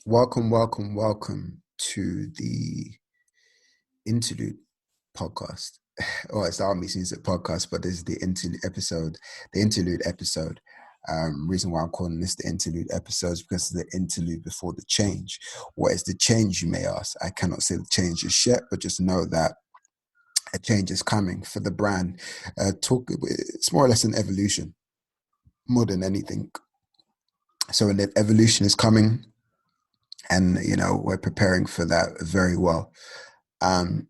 Welcome to the Interlude podcast. Well, it's the Art Meets Music podcast, but this is the interlude episode. Reason why I'm calling this the interlude episode is because it's the interlude before the change. What is the change, you may ask? I cannot say the change is yet, but just know that a change is coming for the brand. It's more or less an evolution, more than anything. So, an evolution is coming, and we're preparing for that very well.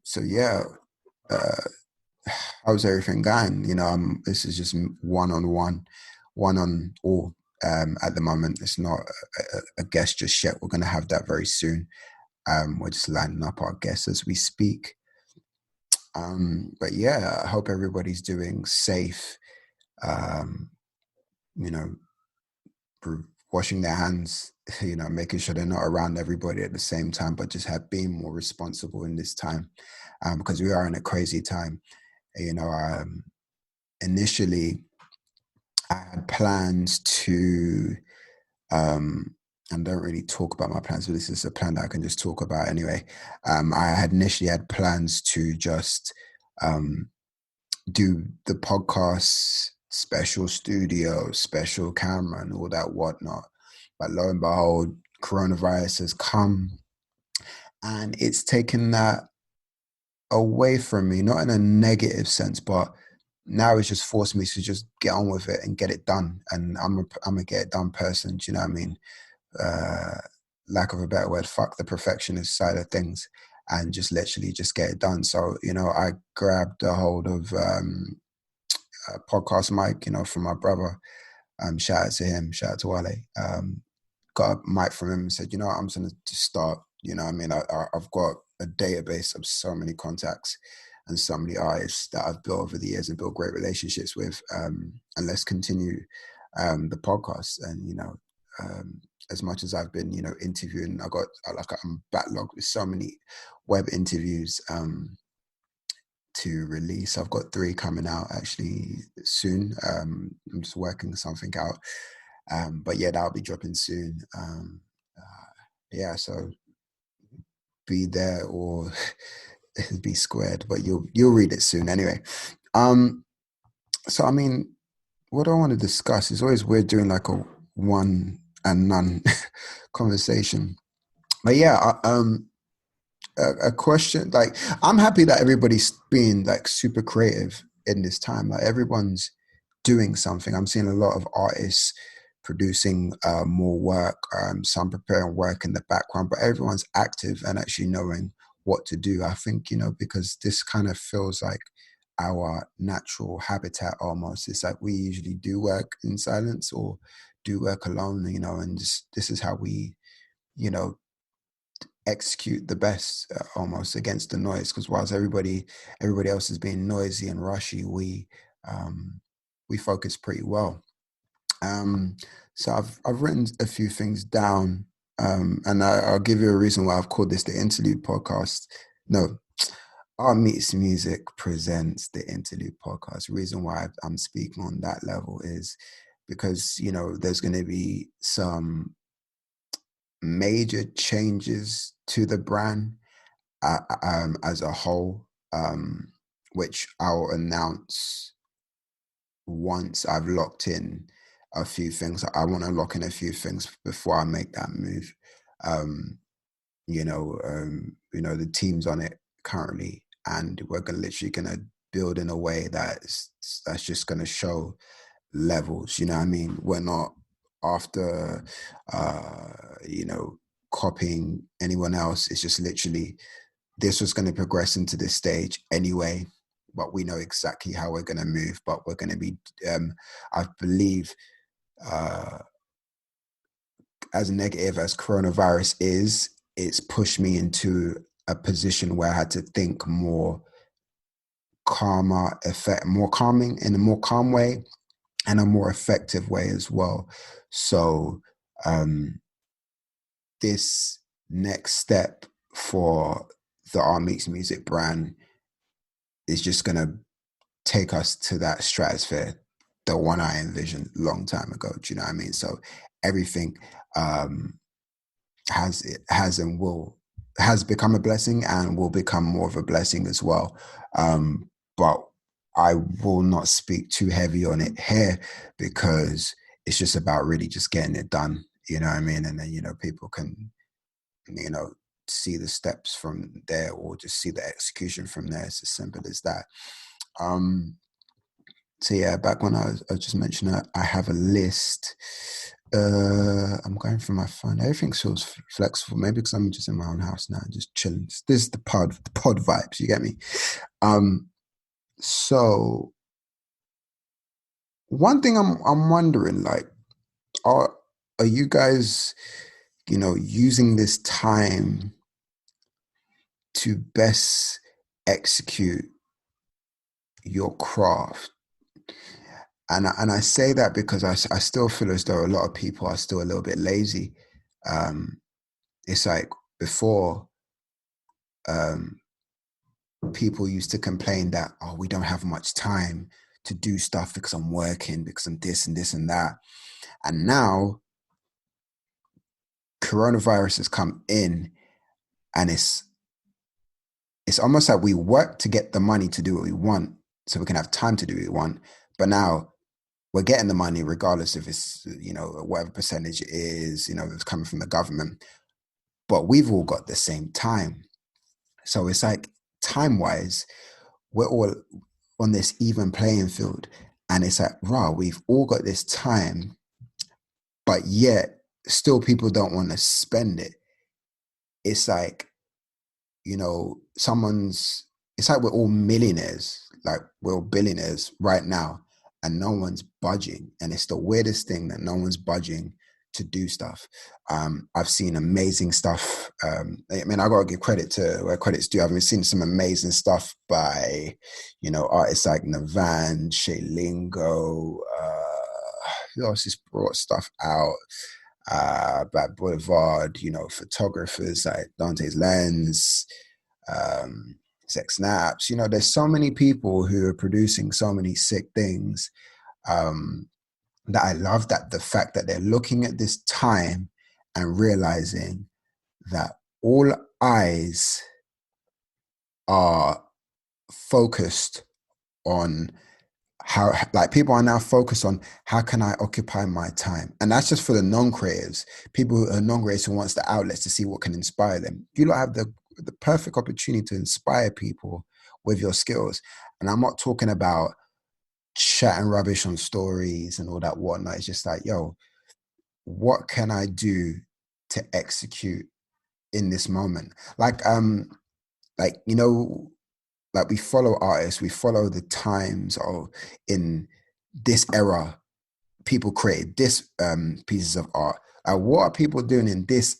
So yeah, uh, how's everything going? This is just one on one, one on all. At the moment, it's not a guest just yet. We're going to have that very soon. We're just lining up our guests as we speak. But yeah, I hope everybody's doing safe. Um, you know, washing their hands. Making sure they're not around everybody at the same time, but just being more responsible in this time, because we are in a crazy time. Initially I had plans to, and don't really talk about my plans, but this is a plan that I can just talk about anyway. I had initially had plans to just do the podcast, special studio, special camera, and all that whatnot. But lo and behold, coronavirus has come, and it's taken that away from me, not in a negative sense, but now it's just forced me to just get on with it and get it done. And I'm a get it done person. Do you know what I mean? Uh, Lack of a better word, fuck the perfectionist side of things, and just literally just get it done. So I grabbed a hold of a podcast mic, from my brother. Shout out to him. Shout out to Wale. Got a mic from him and said, I'm just going to start. I mean, I've got a database of so many contacts and so many artists that I've built over the years and built great relationships with. And let's continue the podcast. And, as much as I've been, interviewing, I'm backlogged with so many web interviews to release. I've got 3 coming out actually soon. I'm just working something out. But yeah, that'll be dropping soon. Yeah, so be there or be squared, but you'll read it soon anyway. So I mean, what I want to discuss is always we're doing like a one and none conversation. But yeah, a question, like, I'm happy that everybody's being like super creative in this time. Like everyone's doing something. I'm seeing a lot of artists producing more work, some preparing work in the background, but everyone's active and actually knowing what to do. I think, because this kind of feels like our natural habitat almost. It's like we usually do work in silence or do work alone, and this is how we, you know, execute the best, almost against the noise. Because whilst everybody else is being noisy and rushy, we focus pretty well. So I've written a few things down, and I'll give you a reason why I've called this the Interlude podcast. No, Art Meets Music presents the Interlude podcast. The reason why I'm speaking on that level is because there's going to be some major changes to the brand as a whole, which I'll announce once I've locked in a few things. I want to lock in a few things before I make that move. The team's on it currently, and we're literally gonna build in a way that's just gonna show levels. You know what I mean? We're not after copying anyone else. It's just literally this was going to progress into this stage anyway, but we know exactly how we're going to move. But we're going to be, I believe, as negative as coronavirus is, it's pushed me into a position where I had to think more more calming in a more calm way and a more effective way as well. So this next step for the Art Meets Music brand is just going to take us to that stratosphere, the one I envisioned a long time ago. Do you know what I mean? So everything has become a blessing and will become more of a blessing as well. But I will not speak too heavy on it here because it's just about really just getting it done. You know what I mean? And then people can you know see the steps from there or just see the execution from there. It's as simple as that. Um, so yeah, back when I was just mentioning that I have a list. I'm going through my phone. Everything feels flexible. Maybe because I'm just in my own house now, just chilling. This is the pod vibes. You get me? Um, so one thing I'm wondering, like, are are you guys, using this time to best execute your craft? And I say that because I still feel as though a lot of people are still a little bit lazy. Um, it's like before, um, people used to complain that, oh, we don't have much time to do stuff because I'm working, because I'm this and this and that. And now coronavirus has come in, and it's almost like we work to get the money to do what we want so we can have time to do what we want. But now we're getting the money regardless if it's, whatever percentage it is, it's coming from the government. But we've all got the same time. So it's like time wise, we're all on this even playing field. And it's like, wow, we've all got this time, but yet still people don't want to spend it. It's like, someone's, it's like we're all millionaires, like we're all billionaires right now, and no one's budging. And it's the weirdest thing that no one's budging to do stuff. I've seen amazing stuff. I mean, I gotta give credit to where credit's due. I've seen some amazing stuff by, artists like Navan, Shay Lingo, who else has brought stuff out? Black Boulevard, photographers like Dante's Lens, Sex Snaps. There's so many people who are producing so many sick things, um, that I love that the fact that they're looking at this time and realizing that all eyes are focused on how, like, people are now focused on how can I occupy my time. And that's just for the non-creatives, people who are non-creatives who wants the outlets to see what can inspire them. You don't have the perfect opportunity to inspire people with your skills. And I'm not talking about chatting rubbish on stories and all that whatnot. It's just like, yo, what can I do to execute in this moment? Like, like we follow artists, we follow the times of in this era, people created this pieces of art. What are people doing in this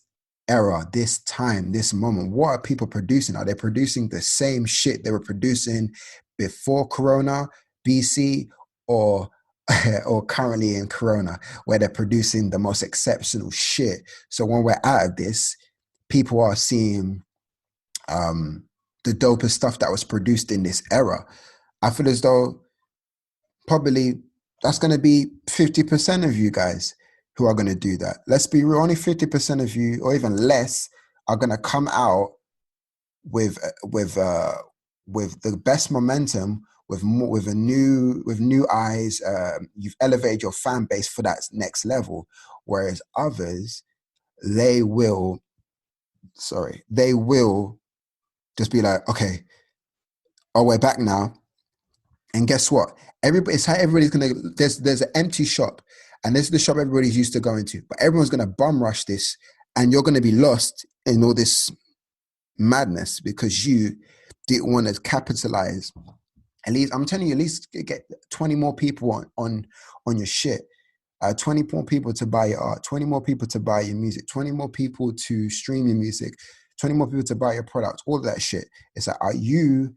era, this time, this moment? What are people producing? Are they producing the same shit they were producing before Corona, BC, or or currently in Corona, where they're producing the most exceptional shit? So when we're out of this, people are seeing the dopest stuff that was produced in this era. I feel as though probably that's going to be 50% of you guys who are going to do that. Let's be real, only 50% of you, or even less, are going to come out with with the best momentum, with more, with new eyes. You've elevated your fan base for that next level, whereas others, they will, they will just be like, okay, oh, we're back now. And guess what? It's how everybody's gonna. There's an empty shop, and this is the shop everybody's used to going to. But everyone's gonna bum rush this, and you're gonna be lost in all this madness because you didn't want to capitalize. At least I'm telling you, at least get 20 more people on your shit. 20 more people to buy your art, 20 more people to buy your music, 20 more people to stream your music, 20 more people to buy your product, all of that shit. It's like, are you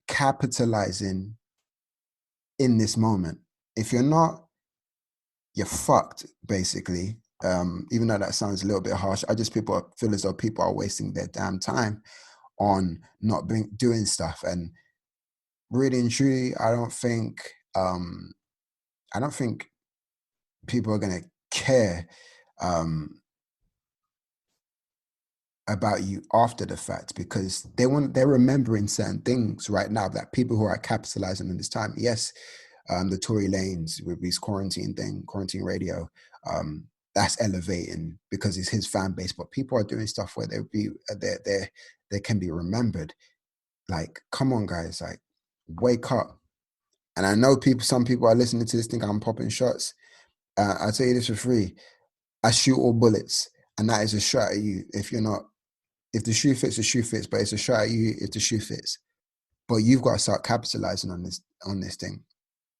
capitalizing in this moment? If you're not, you're fucked, basically. Even though that sounds a little bit harsh, people feel as though people are wasting their damn time on not doing stuff. And really and truly, I don't think people are gonna care. Um, about you after the fact, because they're remembering certain things right now, that people who are capitalizing on this time. Yes, the Tory Lanez with his quarantine radio, um, that's elevating because it's his fan base. But people are doing stuff where they can be remembered. Like, come on, guys, like, wake up. And I know some people are listening to this think I'm popping shots. I'll tell you this for free. I shoot all bullets, and that is a shot at you. If the shoe fits, the shoe fits, but it's a shot at you if the shoe fits. But you've got to start capitalizing on this thing.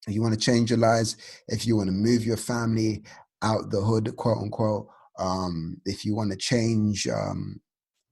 If you want to change your lives, if you want to move your family out the hood, quote unquote, if you want to change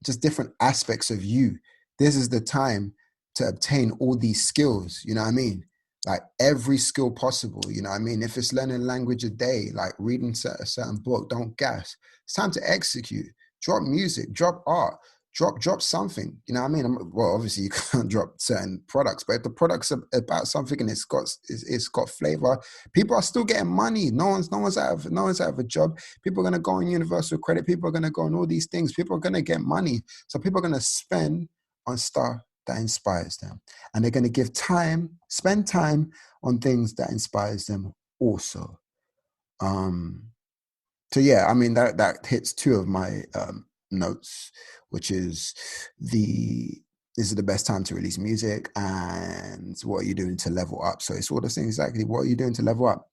just different aspects of you, this is the time to obtain all these skills. You know what I mean? Like, every skill possible. You know what I mean? If it's learning language a day, like reading a certain book, don't gas. It's time to execute. Drop music, drop art, drop something. You know what I mean? Well, obviously you can't drop certain products, but if the product's about something and it's got flavor, people are still getting money. No one's out of a job. People are gonna go on universal credit. People are gonna go on all these things. People are gonna get money. So people are gonna spend on stuff that inspires them, and they're gonna spend time on things that inspires them also. So yeah, I mean, that hits two of my notes, which is this is the best time to release music, and what are you doing to level up? So it's all the things exactly. What are you doing to level up?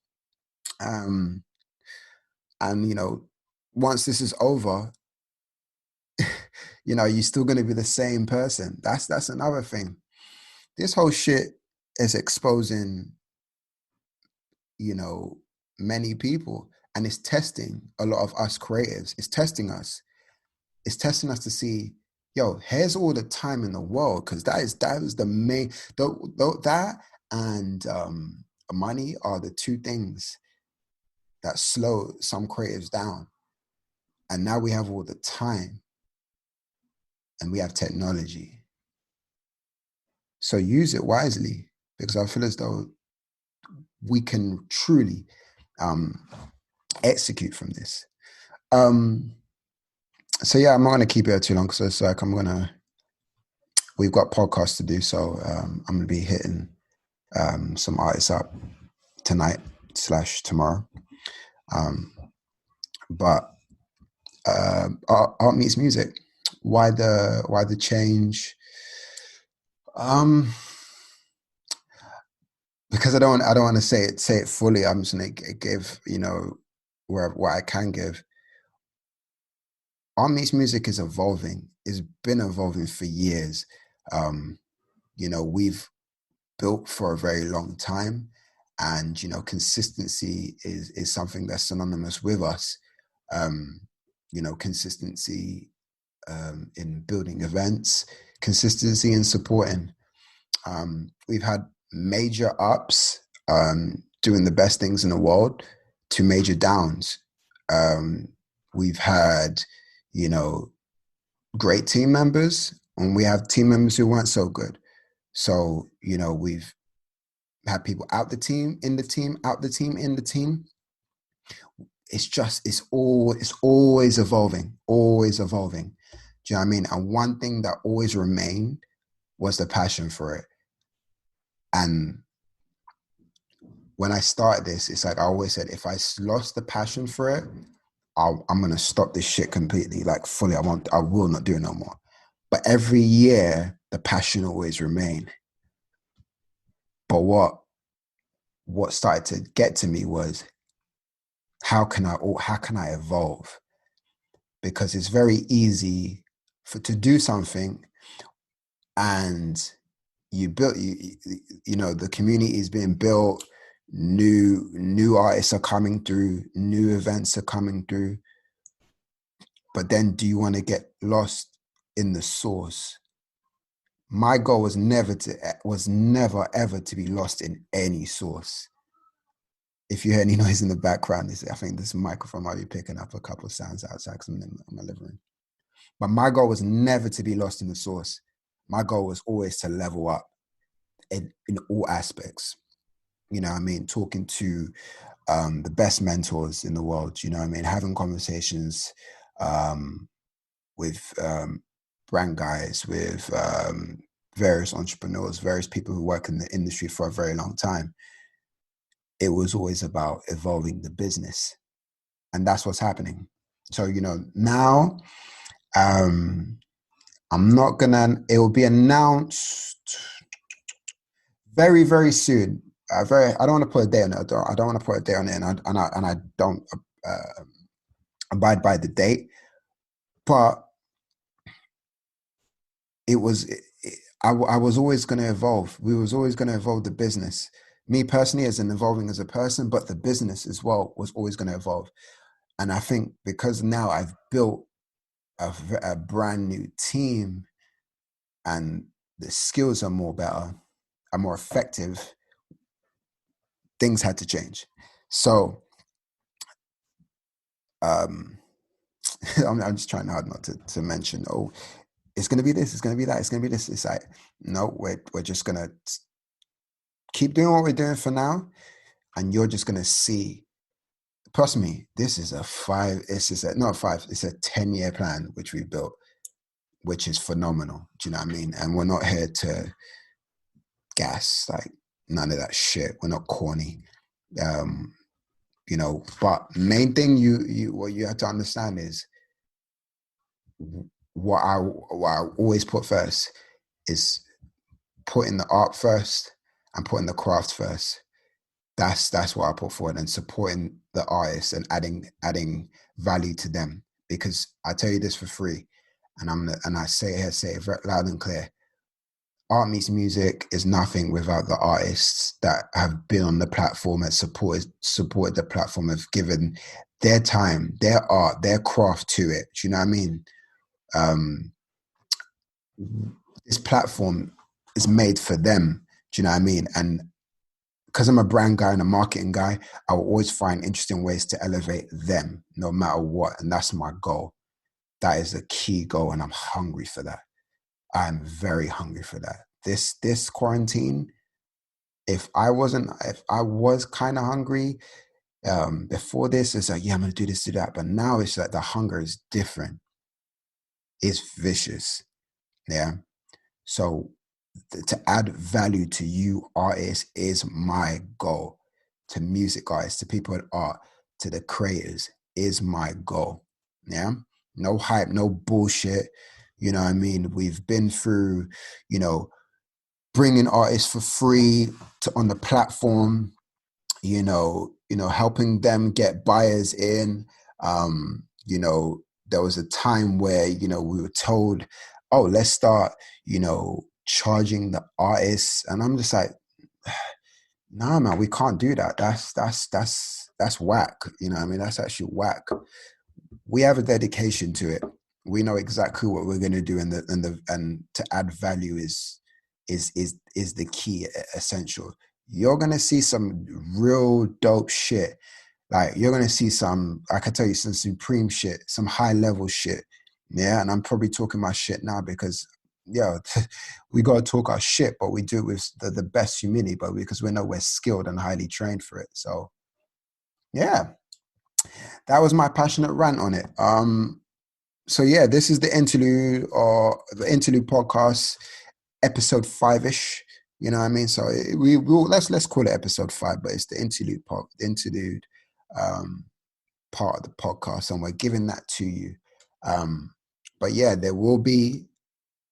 Um, and once this is over, you're still going to be the same person. That's another thing. This whole shit is exposing, you know, many people, and it's testing a lot of us creatives. It's testing us. It's testing us to see, yo, here's all the time in the world, because that is the main, that and money are the two things that slow some creatives down. And now we have all the time, and we have technology. So use it wisely, because I feel as though we can truly execute from this. So yeah, I'm not going to keep it here too long, because it's like we've got podcasts to do, so I'm going to be hitting some artists up tonight / tomorrow. But art meets music. Why the change? Because I don't want to say it fully. I'm just going to give what I can give. Art meets music is evolving. It's been evolving for years. We've built for a very long time, and consistency is something that's synonymous with us. Consistency in building events, consistency in supporting. We've had major ups, doing the best things in the world, to major downs. We've had great team members, and we have team members who weren't so good. So we've had people out the team, in the team, out the team, in the team. It's always evolving, always evolving. Do you know what I mean? And one thing that always remained was the passion for it. And when I started this, it's like I always said, if I lost the passion for it, I'm gonna stop this shit completely, like fully. I will not do it no more. But every year, the passion always remained. But what started to get to me was, how can I evolve? Because it's very easy to do something, and the community is being built, new artists are coming through, new events are coming through. But then, do you want to get lost in the source? My goal was never ever to be lost in any source. If you hear any noise in the background, I think this microphone might be picking up a couple of sounds outside, because I'm in my living room. But my goal was never to be lost in the source. My goal was always to level up in all aspects. You know what I mean? Talking to the best mentors in the world, you know what I mean? Having conversations with brand guys, with various entrepreneurs, various people who work in the industry for a very long time, it was always about evolving the business. And that's what's happening. So, now I'm not gonna, it will be announced very, very soon. I don't want to put a day on it. I don't want to put a day on it, and I don't uh, abide by the date. But it was, I was always going to evolve. We was always going to evolve the business. Me personally, as an evolving as a person, but the business as well was always going to evolve. And I think because now I've built a brand new team, and the skills are more better, are more effective, things had to change. So um, I'm just trying hard not to mention, oh, it's going to be this, it's going to be that, it's going to be this. It's like, no, we're just going to keep doing what we're doing for now. And you're just going to see, trust me, this is not five, it's a 10-year plan, which we built, which is phenomenal. Do you know what I mean? And we're not here to gas, like none of that shit. We're not corny. Um, but main thing what you have to understand is what I always put first is putting the art first and putting the craft first. That's what I put forward, and supporting the artists and adding value to them. Because I tell you this for free, and I say it very loud and clear. Art meets music is nothing without the artists that have been on the platform and supported the platform, have given their time, their art, their craft to it. Do you know what I mean? Um, this platform is made for them. Do you know what I mean? And because I'm a brand guy and a marketing guy, I will always find interesting ways to elevate them no matter what. And that's my goal. That is a key goal. And I'm hungry for that. I'm very hungry for that. This quarantine, if I was kind of hungry before this, it's like, yeah, I'm going to do this, do that. But now it's like the hunger is different. It's vicious. Yeah. So to add value to you artists is my goal. To music artists, to people in art, to the creators is my goal. Yeah. No hype, no bullshit. You know what I mean? We've been through, bringing artists for free on the platform, helping them get buyers in. There was a time where, we were told, oh, let's start, charging the artists. And I'm just like, nah, man, we can't do that. That's whack. You know what I mean? That's actually whack. We have a dedication to it. We know exactly what we're going to do, and to add value is the key, essential. You're going to see some real dope shit. Like, you're going to see some, I can tell you, some supreme shit, some high level shit. Yeah. And I'm probably talking my shit now because, yeah, we got to talk our shit, but we do it with the best humility, but because we know we're skilled and highly trained for it. So, yeah, that was my passionate rant on it. So yeah, this is the interlude podcast, episode 5-ish. You know what I mean? So we will let's call it episode 5, but it's the interlude part of the podcast, and we're giving that to you. But yeah, there will be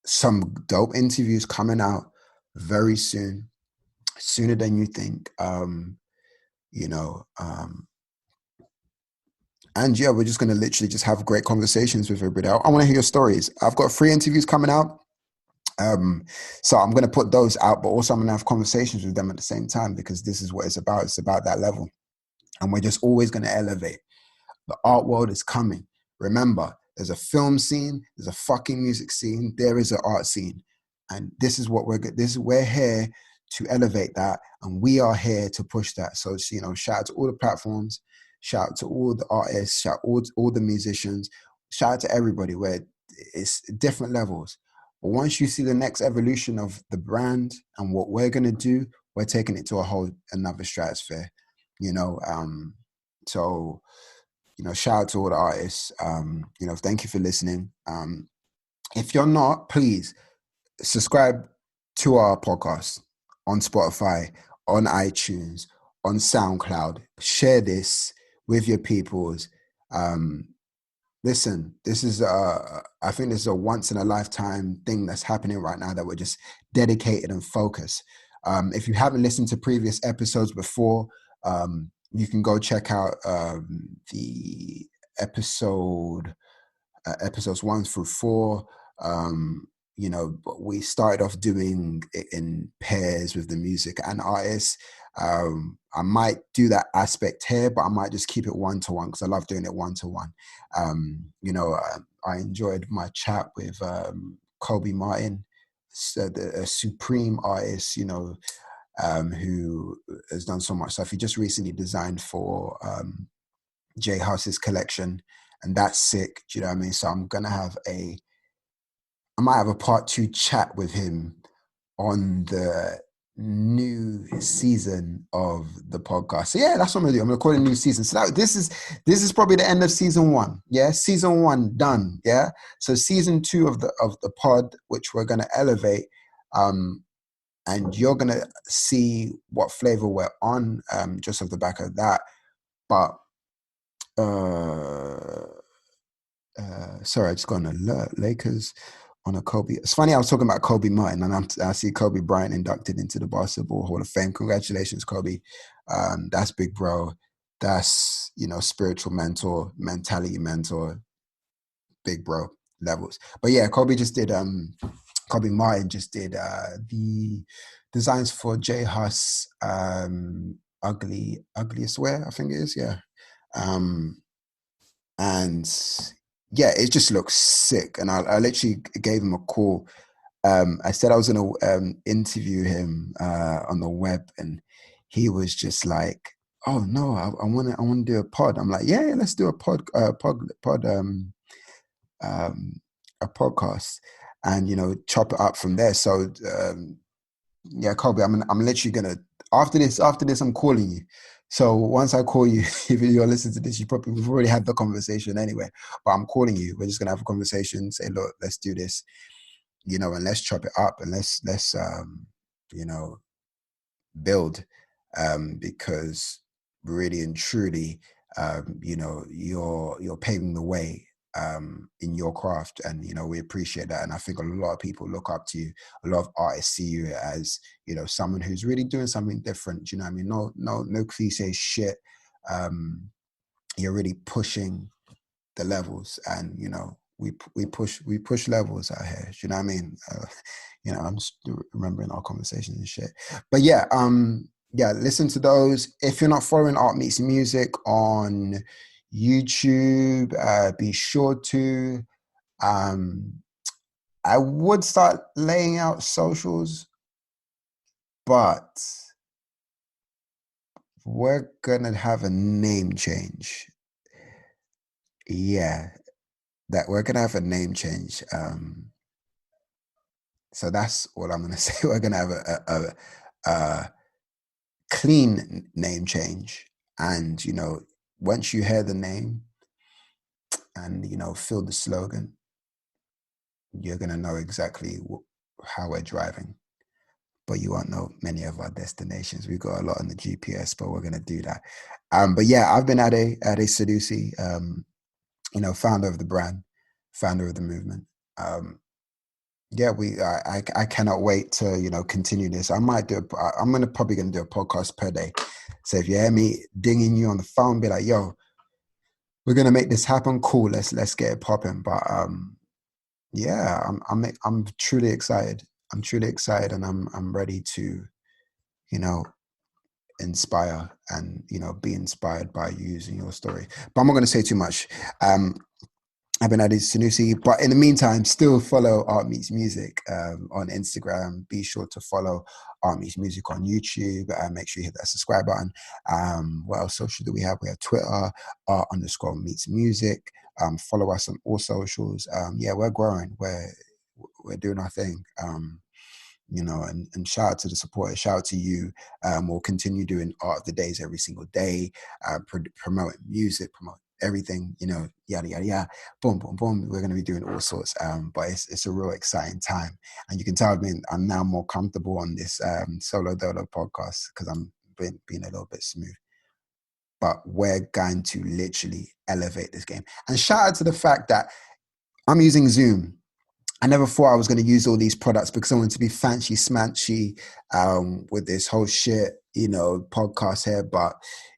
some dope interviews coming out very soon, sooner than you think. You know, and yeah, we're just going to literally just have great conversations with everybody. I want to hear your stories. I've got 3 interviews coming out. So I'm going to put those out, but also I'm going to have conversations with them at the same time, because this is what it's about. It's about that level. And we're just always going to elevate. The art world is coming. Remember, there's a film scene, there's a fucking music scene, there is an art scene. And this is what we're here to elevate that. And we are here to push that. So, shout out to all the platforms, shout out to all the artists, shout out all the musicians, shout out to everybody, where it's different levels. But once you see the next evolution of the brand and what we're going to do, we're taking it to another stratosphere, So shout out to all the artists. Thank you for listening. If you're not, please subscribe to our podcast on Spotify, on iTunes, on SoundCloud. Share this with your peoples. Um, Listen, this is I think this is a once in a lifetime thing that's happening right now that we're just dedicated and focused. If you haven't listened to previous episodes before, you can go check out the episodes 1 through 4. But we started off doing it in pairs with the music and artists. I might do that aspect here, but I might just keep it 1-to-1 because I love doing it 1-to-1. I enjoyed my chat with Kobe Martin, a supreme artist, who has done so much stuff. He just recently designed for J Huss's collection, and that's sick. Do you know what I mean? So I might have a part 2 chat with him on the new season of the podcast. So yeah, that's what I'm gonna do. I'm gonna call it a new season. So this is probably the end of season 1. Yeah, season 1 done. Yeah. So season 2 of the pod, which we're gonna elevate, and you're gonna see what flavor we're on, just off the back of that. But sorry, I just got an alert. Lakers on a Kobe. It's funny, I was talking about Kobe Martin, and I see Kobe Bryant inducted into the Basketball Hall of Fame. Congratulations, Kobe. That's big, bro. That's, spiritual mentor, mentality mentor, big bro levels. But yeah, Kobe Martin just did the designs for J Huss, Ugliest Wear, I think it is. Yeah. And yeah, it just looks sick. And I literally gave him a call. I said I was going to interview him on the web, and he was just like, "Oh no, I want to do a pod." I'm like, "Yeah, let's do a podcast, and chop it up from there." So yeah, Kobe, I'm literally gonna after this I'm calling you. So once I call you, if you're listening to this, we've already had the conversation anyway. But I'm calling you. We're just gonna have a conversation. Say, look, let's do this, and let's chop it up, and let's you know build, because really and truly, you're paving the way in your craft, and we appreciate that. And I think a lot of people look up to you. A lot of artists see you as someone who's really doing something different. Do you know what I mean? No cliche shit. You're really pushing the levels, and we push levels out here. Do you know what I mean? I'm just remembering our conversations and shit. But yeah, listen to those. If you're not following Art Meets Music on YouTube, be sure to. I would start laying out socials, but we're gonna have a name change. Yeah, that we're gonna have a name change. So that's all I'm gonna say. We're gonna have a clean name change, and once you hear the name and feel the slogan, you're gonna know exactly how we're driving. But you won't know many of our destinations. We've got a lot on the GPS, but we're gonna do that. But yeah, I've been Ade Sadusi, founder of the brand, founder of the movement. Yeah, I cannot wait to continue this. I'm probably gonna do a podcast per day. So if you hear me dinging you on the phone, be like, "Yo, we're gonna make this happen." Cool, let's get it popping. But yeah, I'm truly excited. I'm truly excited, and I'm ready to inspire and be inspired by you using your story. But I'm not gonna say too much. I've been Ade Sanusi, but in the meantime, still follow Art Meets Music on Instagram. Be sure to follow Art Meets Music on YouTube. Make sure you hit that subscribe button. What else social do we have? We have Twitter, art_meets music. Follow us on all socials. Yeah, we're growing. We're doing our thing. And shout out to the supporters, shout out to you. We'll continue doing Art of the Days every single day, promoting music, promoting everything, yada yada yada, boom boom boom. We're going to be doing all sorts, but it's a real exciting time, and you can tell I'm now more comfortable on this solo dolo podcast because I'm being a little bit smooth. But we're going to literally elevate this game. And shout out to the fact that I'm using Zoom. I never thought I was going to use all these products because I wanted to be fancy smanchy with this whole shit, podcast here. But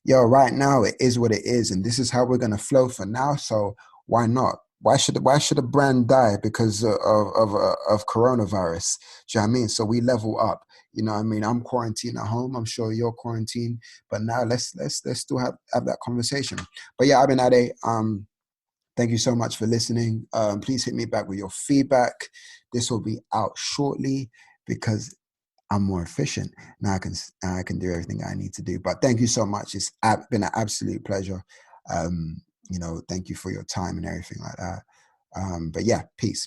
right now it is what it is, and this is how we're going to flow for now. So why not? Why should a brand die because of coronavirus? Do you know what I mean? So we level up. You know what I mean? I'm quarantined at home. I'm sure you're quarantined, but now let's still have that conversation. But yeah, I've been at it. Thank you so much for listening. Please hit me back with your feedback. This will be out shortly because I'm more efficient. Now I can do everything I need to do. But thank you so much. It's been an absolute pleasure. Thank you for your time and everything like that. But yeah, peace.